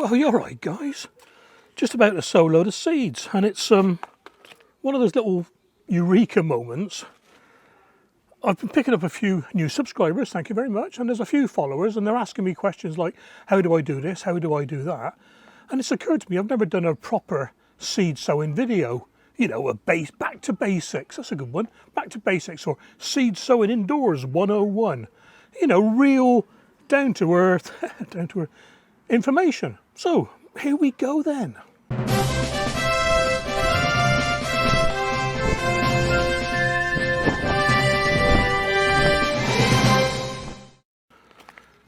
Well, you're right, guys. Just about to sow a load of seeds, and it's one of those little eureka moments. I've been picking up a few new subscribers, thank you very much, and there's a few followers, and they're asking me questions like, how do I do this, how do I do that? And it's occurred to me, I've never done a proper seed sowing video. You know, back to basics, that's a good one. Back to basics, or seed sowing indoors 101. You know, real down to earth information. So here we go then.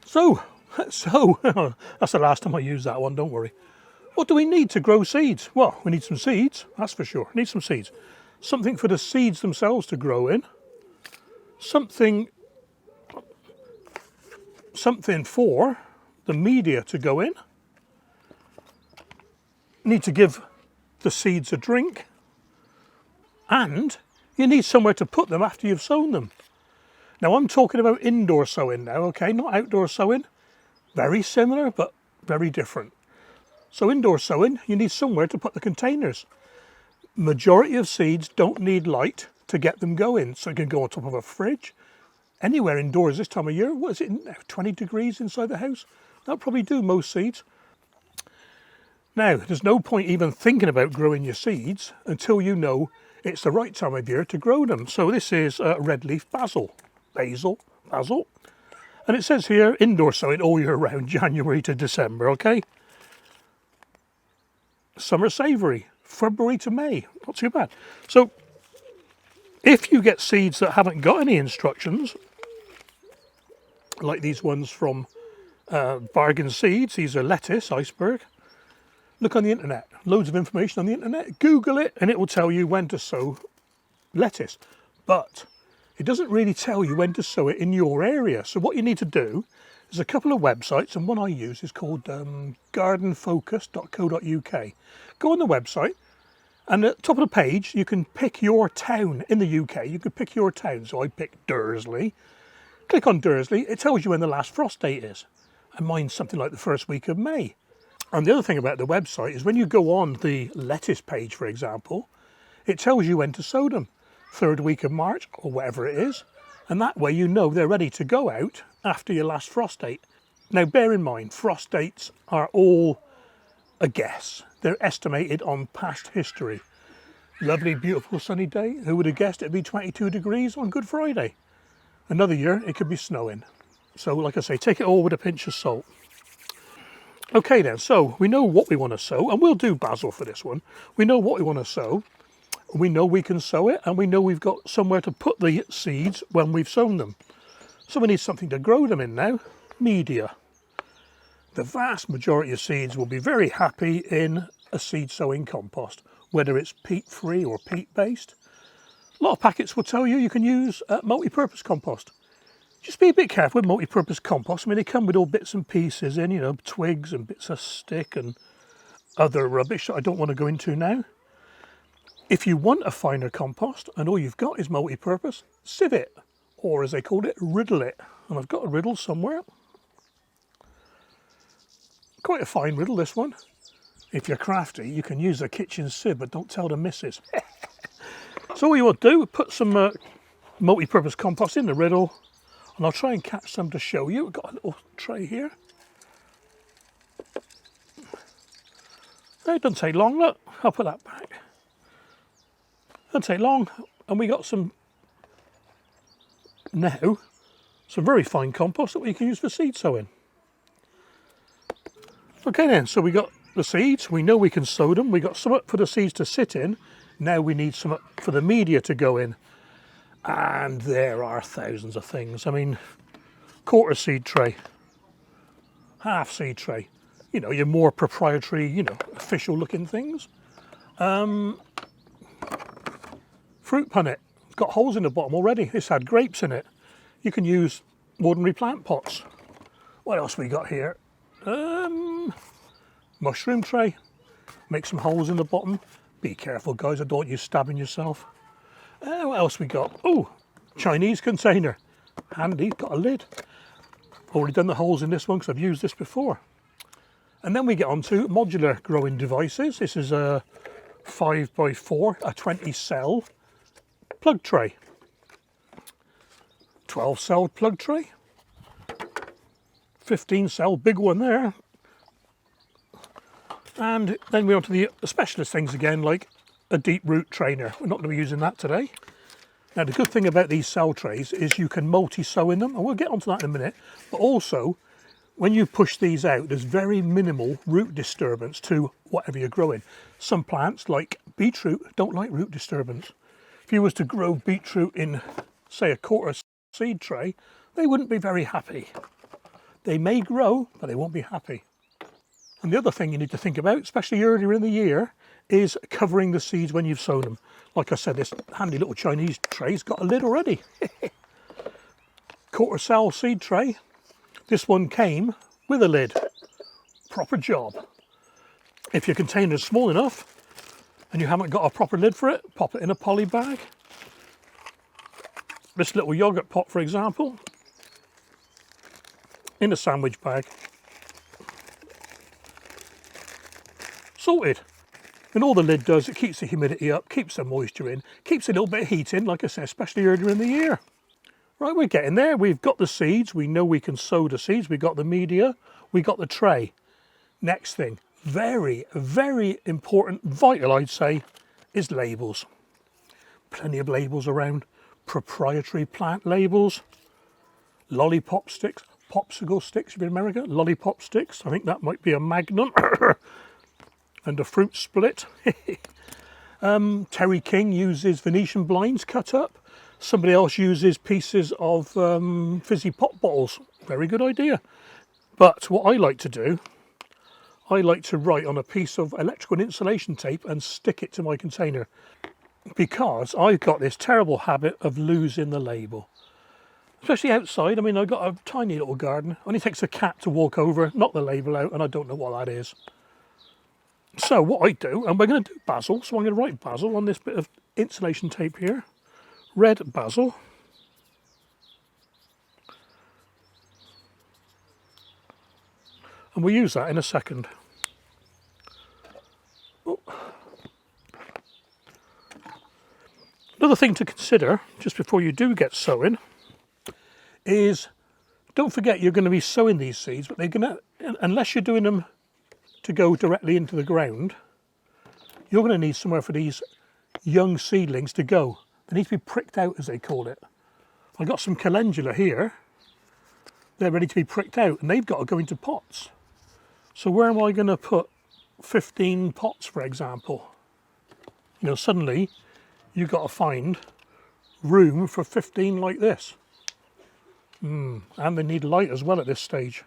So that's the last time I use that one, don't worry. What do we need to grow seeds? Well, we need some seeds, that's for sure. Need some seeds. Something for the seeds themselves to grow in. Something for the media to go in. Need to give the seeds a drink. And you need somewhere to put them after you've sown them. Now I'm talking about indoor sowing now, okay, not outdoor sowing. Very similar, but very different. So indoor sowing, you need somewhere to put the containers. Majority of seeds don't need light to get them going, so you can go on top of a fridge. Anywhere indoors this time of year, what is it, 20 degrees inside the house? That'll probably do most seeds. Now, there's no point even thinking about growing your seeds until you know it's the right time of year to grow them. So this is red leaf basil. And it says here, indoor sowing all year round, January to December, okay? Summer savoury, February to May, not too bad. So if you get seeds that haven't got any instructions, like these ones from Bargain Seeds, these are lettuce, iceberg, look on the internet, loads of information on the internet, Google it, and it will tell you when to sow lettuce. But it doesn't really tell you when to sow it in your area. So what you need to do is a couple of websites, and one I use is called gardenfocus.co.uk. Go on the website, and at the top of the page, you can pick your town in the UK. You can pick your town. So I picked Dursley. Click on Dursley. It tells you when the last frost date is. And mine's something like the first week of May. And the other thing about the website is when you go on the lettuce page, for example, it tells you when to sow them. 3rd week of March or whatever it is, and that way you know they're ready to go out after your last frost date. Now bear in mind, frost dates are all a guess. They're estimated on past history. Lovely, beautiful sunny day. Who would have guessed it'd be 22 degrees on Good Friday? Another year it could be snowing. So like I say, take it all with a pinch of salt. Okay then, so we know what we want to sow, and we'll do basil for this one. We know what we want to sow. We know we can sow it, and we know we've got somewhere to put the seeds when we've sown them. So we need something to grow them in now. Media. The vast majority of seeds will be very happy in a seed sowing compost, whether it's peat-free or peat-based. A lot of packets will tell you you can use multi-purpose compost. Just be a bit careful with multi-purpose compost. I mean, they come with all bits and pieces in, you know, twigs and bits of stick and other rubbish that I don't want to go into now. If you want a finer compost and all you've got is multi-purpose, sieve it, or as they call it, riddle it. And I've got a riddle somewhere. Quite a fine riddle, this one. If you're crafty, you can use a kitchen sieve, but don't tell the missus. So what you want to do, put some multi-purpose compost in the riddle, and I'll try and catch some to show you. We've got a little tray here. It doesn't take long, look. I'll put that back. Doesn't take long, and we got some now, some very fine compost that we can use for seed sowing. Okay then, so we got the seeds, we know we can sow them, we got some for the seeds to sit in, now we need some for the media to go in. And there are thousands of things. I mean, quarter seed tray, half seed tray, you know, your more proprietary, you know, official looking things. Fruit punnet, it's got holes in the bottom already. It's had grapes in it. You can use ordinary plant pots. What else we got here? Mushroom tray. Make some holes in the bottom. Be careful, guys, I don't want you stabbing yourself. What else we got? Oh, Chinese container. Handy, got a lid. Already done the holes in this one because I've used this before. And then we get on to modular growing devices. This is a 5x4, a 20 cell plug tray. 12 cell plug tray. 15 cell, big one there. And then we're on to the specialist things again, like a deep root trainer. We're not going to be using that today. Now the good thing about these cell trays is you can multi-sow in them, and we'll get onto that in a minute. But also, when you push these out, there's very minimal root disturbance to whatever you're growing. Some plants, like beetroot, don't like root disturbance. If you was to grow beetroot in, say, a quarter seed tray, they wouldn't be very happy. They may grow, but they won't be happy. And the other thing you need to think about, especially earlier in the year, is covering the seeds when you've sown them. Like I said, this handy little Chinese tray's got a lid already. Quarter cell seed tray. This one came with a lid. Proper job. If your container is small enough and you haven't got a proper lid for it, pop it in a poly bag. This little yogurt pot, for example, in a sandwich bag. Sorted. And all the lid does, it keeps the humidity up, keeps the moisture in, keeps a little bit of heat in, like I said, especially earlier in the year. Right, we're getting there. We've got the seeds. We know we can sow the seeds. We've got the media. We got the tray. Next thing, very, very important, vital, I'd say, is labels. Plenty of labels around. Proprietary plant labels. Lollipop sticks. Popsicle sticks, if you're in America. Lollipop sticks. I think that might be a Magnum. And a fruit split. Terry King uses Venetian blinds cut up. Somebody else uses pieces of fizzy pop bottles. Very good idea. But what I like to do, I like to write on a piece of electrical insulation tape and stick it to my container, because I've got this terrible habit of losing the label. Especially outside. I mean, I've got a tiny little garden. Only takes a cat to walk over, knock the label out, and I don't know what that is. So what I do, and we're going to do basil, so I'm going to write basil on this bit of insulation tape here. Red basil. And we'll use that in a second. Oh. Another thing to consider, just before you do get sowing, is don't forget you're going to be sowing these seeds, but they're going to, unless you're doing them to go directly into the ground, you're going to need somewhere for these young seedlings to go. They need to be pricked out, as they call it. I've got some calendula here. They're ready to be pricked out, and they've got to go into pots. So where am I going to put 15 pots, for example? You know, suddenly you've got to find room for 15 like this. And they need light as well at this stage.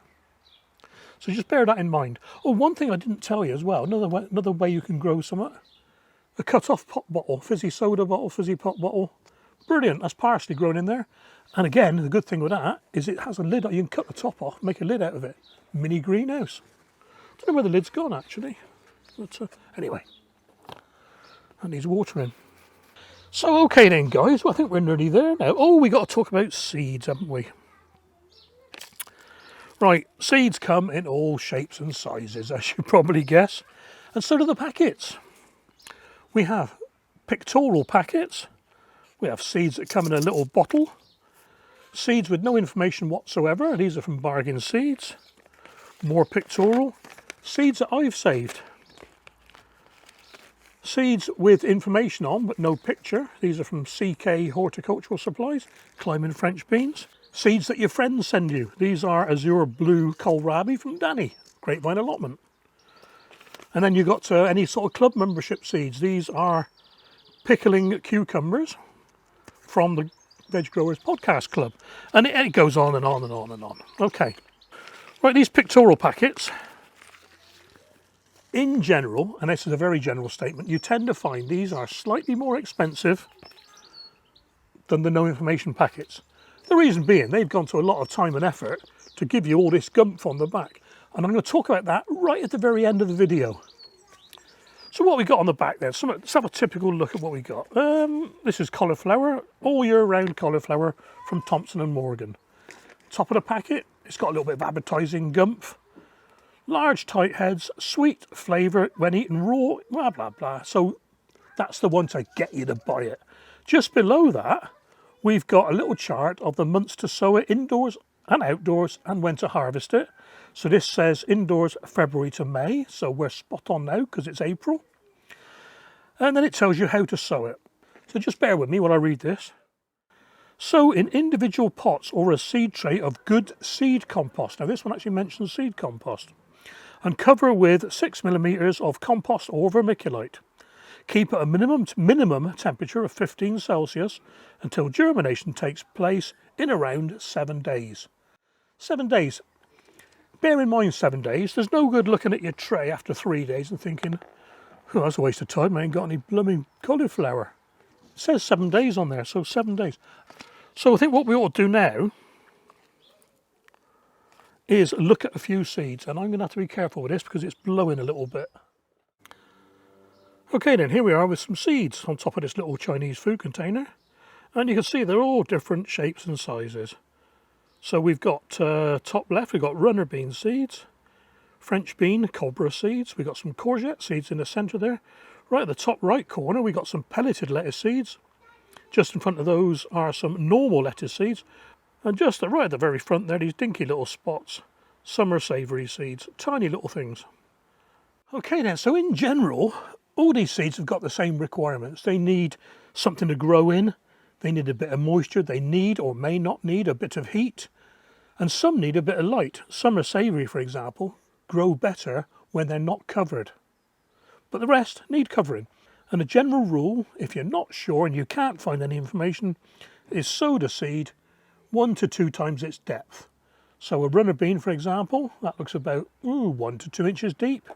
So just bear that in mind. Oh, one thing I didn't tell you as well, another way you can grow something. A cut-off pop bottle, fizzy soda bottle, fizzy pop bottle. Brilliant, that's parsley grown in there. And again, the good thing with that is it has a lid. You can cut the top off, make a lid out of it. Mini greenhouse. I don't know where the lid's gone, actually. But anyway, that needs watering. So, okay then, guys. Well, I think we're nearly there now. Oh, we got to talk about seeds, haven't we? Right, seeds come in all shapes and sizes, as you probably guess, and so do the packets. We have pictorial packets, we have seeds that come in a little bottle, seeds with no information whatsoever, these are from Bargain Seeds, more pictorial, seeds that I've saved, seeds with information on but no picture, these are from CK Horticultural Supplies, climbing French beans. Seeds that your friends send you. These are Azure Blue Kohlrabi from Danny, Grapevine Allotment. And then you've got any sort of club membership seeds. These are Pickling Cucumbers from the Veg Growers Podcast Club. And it goes on and on and on and on. Okay. Right, these pictorial packets, in general, and this is a very general statement, you tend to find these are slightly more expensive than the no information packets. The reason being, they've gone to a lot of time and effort to give you all this gumph on the back. And I'm going to talk about that right at the very end of the video. So what we got on the back there, let's have a typical look at what we got. This is cauliflower, all year round cauliflower from Thompson & Morgan. Top of the packet, it's got a little bit of advertising gumph. Large tight heads, sweet flavour when eaten raw, blah blah blah. So that's the one to get you to buy it. Just below that, we've got a little chart of the months to sow it indoors and outdoors and when to harvest it. So this says indoors February to May, so we're spot on now because it's April. And then it tells you how to sow it. So just bear with me while I read this. Sow in individual pots or a seed tray of good seed compost. Now this one actually mentions seed compost. And cover with 6 millimetres of compost or vermiculite. Keep at a minimum temperature of 15 Celsius until germination takes place in around 7 days. 7 days. Bear in mind 7 days. There's no good looking at your tray after 3 days and thinking, oh, that's a waste of time. I ain't got any blooming cauliflower. It says 7 days on there, so 7 days. So I think what we ought to do now is look at a few seeds. And I'm going to have to be careful with this because it's blowing a little bit. Okay then, here we are with some seeds on top of this little Chinese food container. And you can see they're all different shapes and sizes. So we've got, top left, we've got runner bean seeds, French bean, cobra seeds, we've got some courgette seeds in the centre there. Right at the top right corner, we've got some pelleted lettuce seeds. Just in front of those are some normal lettuce seeds. And just right at the very front there, these dinky little spots, summer savoury seeds, tiny little things. Okay then, so in general, all these seeds have got the same requirements. They need something to grow in, they need a bit of moisture, they need or may not need a bit of heat, and some need a bit of light. Summer savoury, for example, grow better when they're not covered, but the rest need covering. And a general rule, if you're not sure and you can't find any information, is sow the seed 1 to 2 times its depth. So a runner bean, for example, that looks about 1 to 2 inches deep.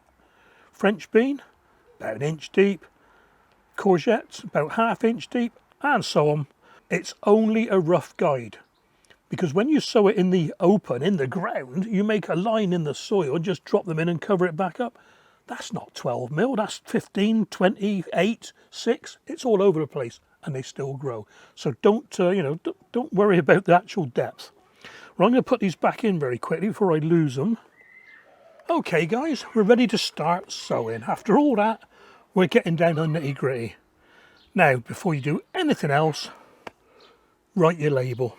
French bean, about 1 inch deep, courgettes about ½ inch deep, and so on. It's only a rough guide, because when you sow it in the open, in the ground, you make a line in the soil, just drop them in and cover it back up. That's not 12 mil, that's 15, 20, 8, 6, it's all over the place, and they still grow. So don't worry about the actual depth. Well, I'm going to put these back in very quickly before I lose them. Okay guys, we're ready to start sowing. After all that, we're getting down to the nitty gritty. Now, before you do anything else, write your label.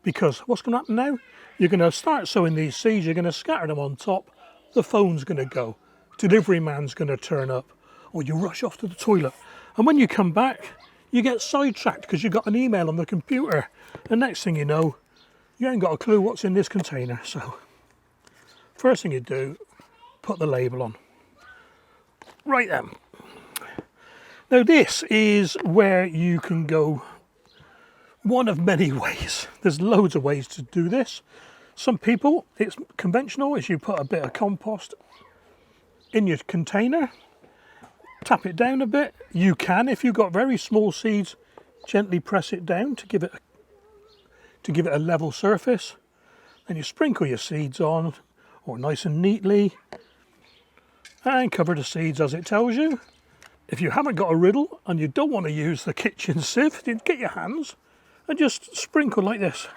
Because what's going to happen now? You're going to start sowing these seeds, you're going to scatter them on top, the phone's going to go, delivery man's going to turn up, or you rush off to the toilet. And when you come back, you get sidetracked because you've got an email on the computer. The next thing you know, you ain't got a clue what's in this container. So, first thing you do, put the label on. Right then. Now this is where you can go one of many ways. There's loads of ways to do this. Some people, it's conventional, is you put a bit of compost in your container, tap it down a bit. You can, if you've got very small seeds, gently press it down to give it a level surface. Then you sprinkle your seeds on, or nice and neatly, and cover the seeds as it tells you. If you haven't got a riddle and you don't want to use the kitchen sieve, then get your hands and just sprinkle like this.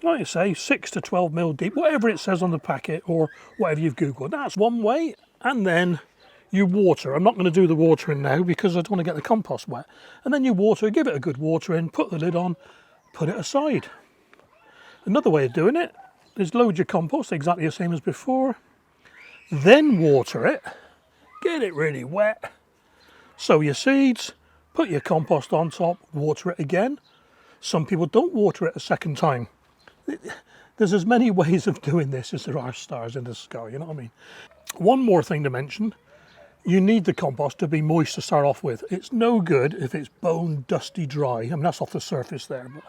Like I say, 6 to 12 mil deep, whatever it says on the packet or whatever you've Googled. That's one way. And then you water. I'm not going to do the watering now because I don't want to get the compost wet. And then you water, give it a good watering, put the lid on, put it aside. Another way of doing it is load your compost exactly the same as before. Then water it, get it really wet, sow your seeds, put your compost on top, water it again. Some people don't water it a second time. There's as many ways of doing this as there are stars in the sky, you know what I mean? One more thing to mention, you need the compost to be moist to start off with. It's no good if it's bone dusty dry. I mean, that's off the surface there. But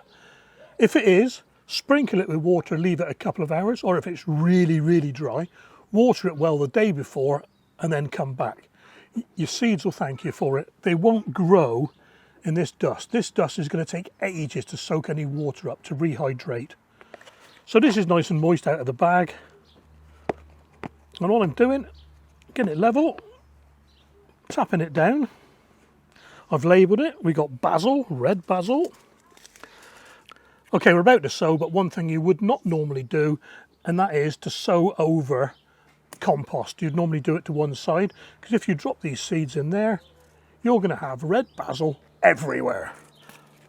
if it is, sprinkle it with water, leave it a couple of hours, or if it's really, really dry, water it well the day before and then come back. Your seeds will thank you for it. They won't grow in this dust. This dust is going to take ages to soak any water up, to rehydrate. So this is nice and moist out of the bag. And all I'm doing, getting it level, tapping it down. I've labelled it. We got basil, red basil. Okay, we're about to sow, but one thing you would not normally do, and that is to sow over compost, you'd normally do it to one side, because if you drop these seeds in there, you're going to have red basil everywhere.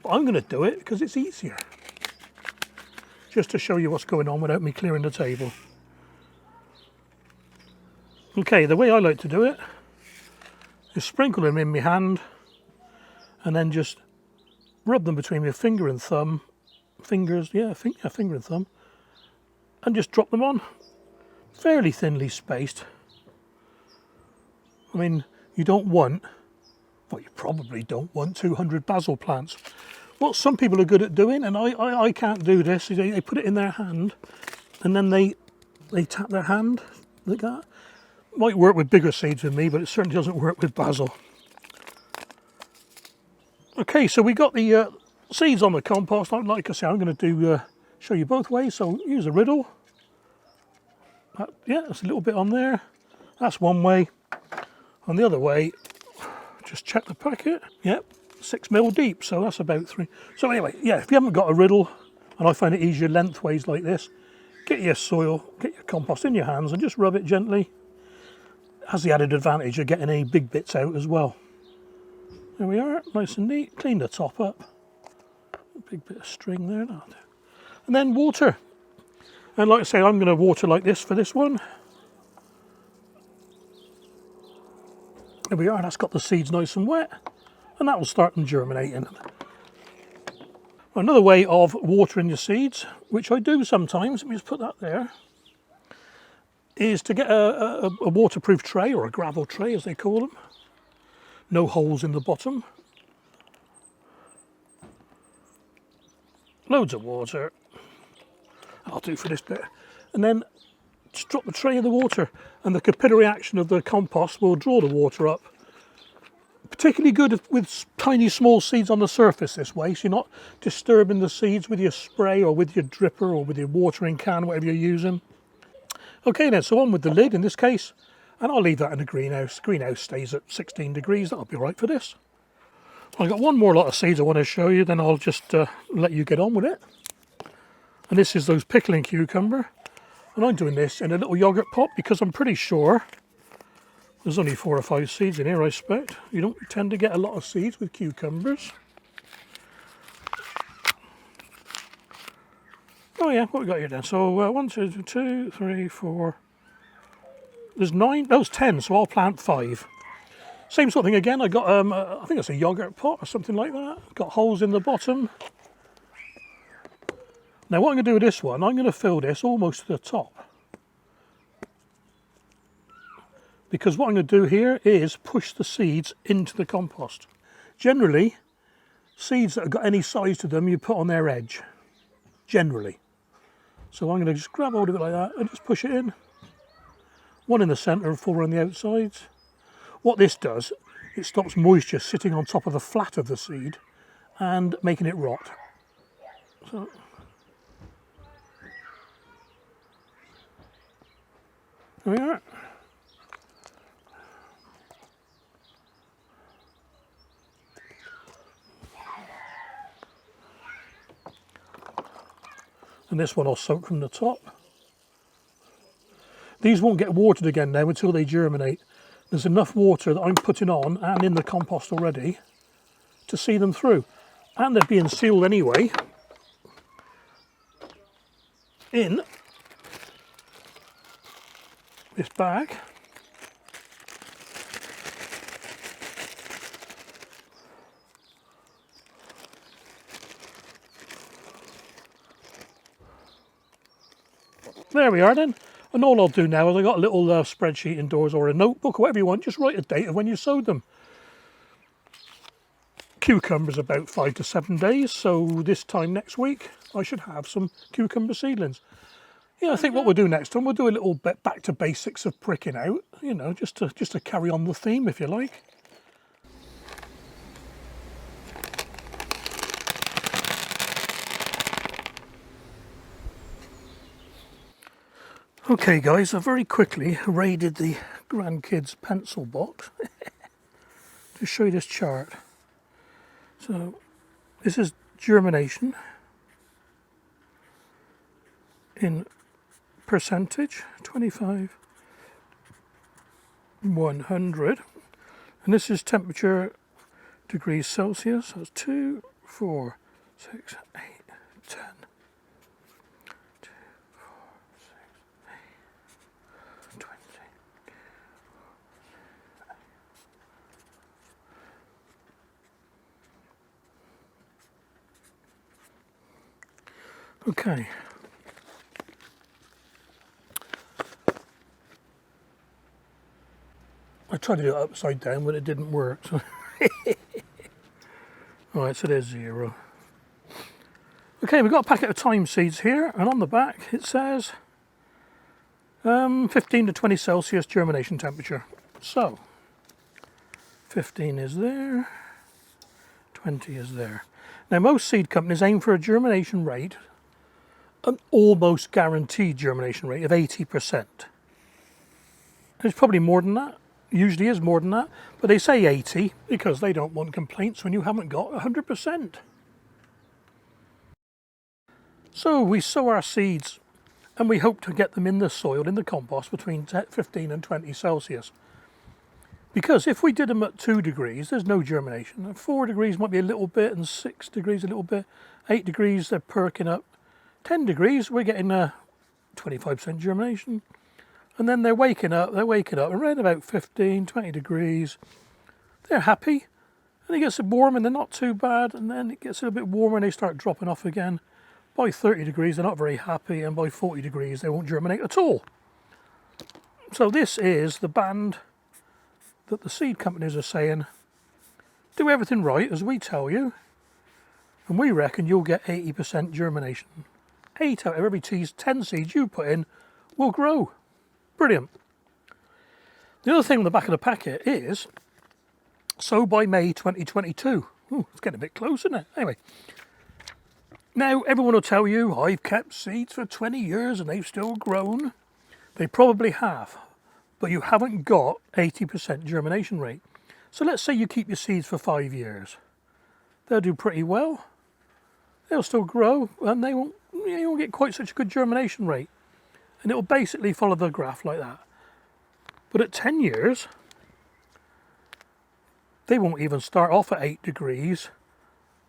But I'm going to do it because it's easier. Just to show you what's going on without me clearing the table. Okay, the way I like to do it is sprinkle them in my hand and then just rub them between my finger and thumb. Finger and thumb. And just drop them on. Fairly thinly spaced. I mean, you don't want, well, you probably don't want 200 basil plants. What some people are good at doing, and I can't do this, is they put it in their hand and then they tap their hand like that. Might work with bigger seeds with me, but it certainly doesn't work with basil. Okay, so we got the seeds on the compost. Like I say, I'm going to show you both ways. So use a riddle. Yeah, there's a little bit on there. That's one way. On the other way, just check the packet. Yep, 6 mil deep, so that's about 3. So anyway, yeah, if you haven't got a riddle, and I find it easier lengthways like this, get your soil, get your compost in your hands and just rub it gently. Has the added advantage of getting any big bits out as well. There we are, nice and neat. Clean the top up. A big bit of string there. And then water. And like I say, I'm going to water like this for this one. There we are, that's got the seeds nice and wet. And that will start them germinating. Another way of watering your seeds, which I do sometimes, let me just put that there, is to get a waterproof tray, or a gravel tray as they call them. No holes in the bottom. Loads of water. I'll do for this bit. And then just drop the tray in the water, and the capillary action of the compost will draw the water up. Particularly good with tiny small seeds on the surface this way, so you're not disturbing the seeds with your spray or with your dripper or with your watering can, whatever you're using. Okay then, so on with the lid in this case, and I'll leave that in the greenhouse. Greenhouse stays at 16 degrees, that'll be right for this. I've got one more lot of seeds I want to show you, then I'll just let you get on with it. And this is those pickling cucumber, and I'm doing this in a little yogurt pot because I'm pretty sure there's only 4 or 5 seeds in here, I expect. You don't tend to get a lot of seeds with cucumbers. Oh yeah, what we got here then? So 1, 2, 3, 4. There's 9. No, it's 10. So I'll plant 5. Same sort of thing again. I got I think it's a yogurt pot or something like that. Got holes in the bottom. Now what I'm going to do with this one, I'm going to fill this almost to the top. Because what I'm going to do here is push the seeds into the compost. Generally, seeds that have got any size to them, you put on their edge. Generally. So I'm going to just grab hold of it like that and just push it in. 1 in the centre and 4 on the outsides. What this does, it stops moisture sitting on top of the flat of the seed and making it rot. So, there we are. And this one I'll soak from the top. These won't get watered again now until they germinate. There's enough water that I'm putting on and in the compost already to see them through. And they're being sealed anyway in this bag. There we are then. And all I'll do now is I've got a little spreadsheet indoors or a notebook or whatever you want, just write a date of when you sowed them. Cucumbers about 5 to 7 days, so this time next week I should have some cucumber seedlings. Yeah, I think what we'll do next time, we'll do a little bit back to basics of pricking out, you know, just to carry on the theme if you like. Okay guys, I very quickly raided the grandkids' pencil box to show you this chart. So this is germination in percentage, 25, 100. And this is temperature degrees Celsius. That's 2, 4, 6, 8, 10. 2, 4, 6, 8, 20. Okay. I tried to do it upside down, but it didn't work. So Alright, so there's 0. Okay, we've got a packet of thyme seeds here, and on the back it says 15 to 20 Celsius germination temperature. So 15 is there, 20 is there. Now most seed companies aim for a germination rate, an almost guaranteed germination rate of 80%. It's probably more than that. Usually is more than that, but they say 80 because they don't want complaints when you haven't got 100%. So we sow our seeds and we hope to get them in the soil, in the compost, between 15 and 20 Celsius. Because if we did them at 2 degrees, there's no germination. At 4 degrees might be a little bit, and 6 degrees a little bit. 8 degrees, they're perking up. 10 degrees, we're getting a 25% germination. And then they're waking up, around about 15, 20 degrees. They're happy, and it gets warm and they're not too bad, and then it gets a little bit warmer and they start dropping off again. By 30 degrees, they're not very happy, and by 40 degrees, they won't germinate at all. So this is the band that the seed companies are saying, do everything right as we tell you, and we reckon you'll get 80% germination. 8 out of every 10 seeds you put in will grow. Brilliant. The other thing on the back of the packet is, sow by May 2022. Ooh, it's getting a bit close, isn't it? Anyway, now everyone will tell you, I've kept seeds for 20 years and they've still grown. They probably have, but you haven't got 80% germination rate. So let's say you keep your seeds for 5 years. They'll do pretty well. They'll still grow, and you won't get quite such a good germination rate. And it will basically follow the graph like that. But at 10 years, they won't even start off at 8 degrees,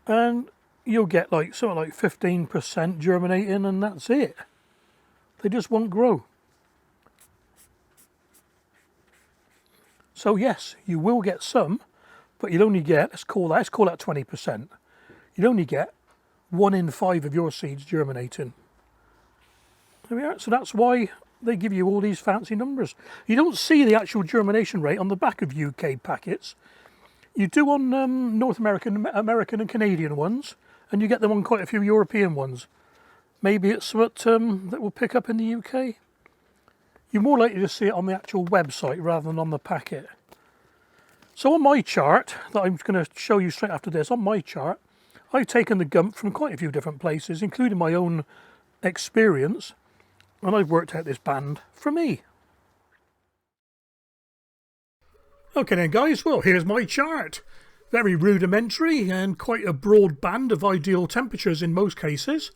and you'll get like something like 15% germinating, and that's it. They just won't grow. So yes, you will get some, but you'll only get, let's call that 20%. You'll only get 1 in 5 of your seeds germinating. There we are. So that's why they give you all these fancy numbers. You don't see the actual germination rate on the back of UK packets. You do on North American and Canadian ones, and you get them on quite a few European ones. Maybe it's what that will pick up in the UK. You're more likely to see it on the actual website rather than on the packet. So on my chart, that I'm going to show you straight after this, on my chart, I've taken the gump from quite a few different places, including my own experience, and I've worked out this band for me. Okay then guys, well here's my chart. Very rudimentary and quite a broad band of ideal temperatures in most cases,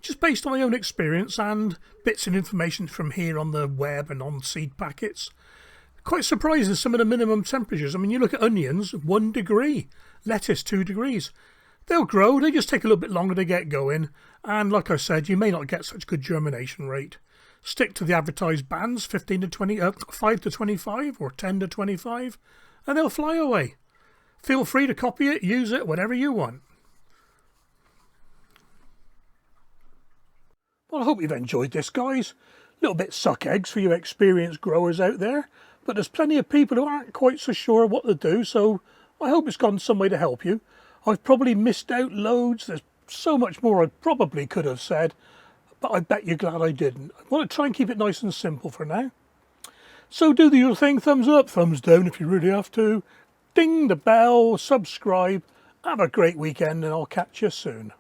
just based on my own experience and bits of information from here on the web and on seed packets. Quite surprised at some of the minimum temperatures. I mean, you look at onions, 1 degree, lettuce 2 degrees. They'll grow, they just take a little bit longer to get going, and like I said, you may not get such good germination rate. Stick to the advertised bands, 15 to 20, 5 to 25 or 10 to 25, and they'll fly away. Feel free to copy it, use it, whatever you want. Well, I hope you've enjoyed this, guys. A little bit suck eggs for you experienced growers out there, but there's plenty of people who aren't quite so sure what to do, so I hope it's gone some way to help you. I've probably missed out loads. There's so much more I probably could have said, but I bet you're glad I didn't. I want to try and keep it nice and simple for now. So do the usual thing, thumbs up, thumbs down if you really have to. Ding the bell, subscribe. Have a great weekend, and I'll catch you soon.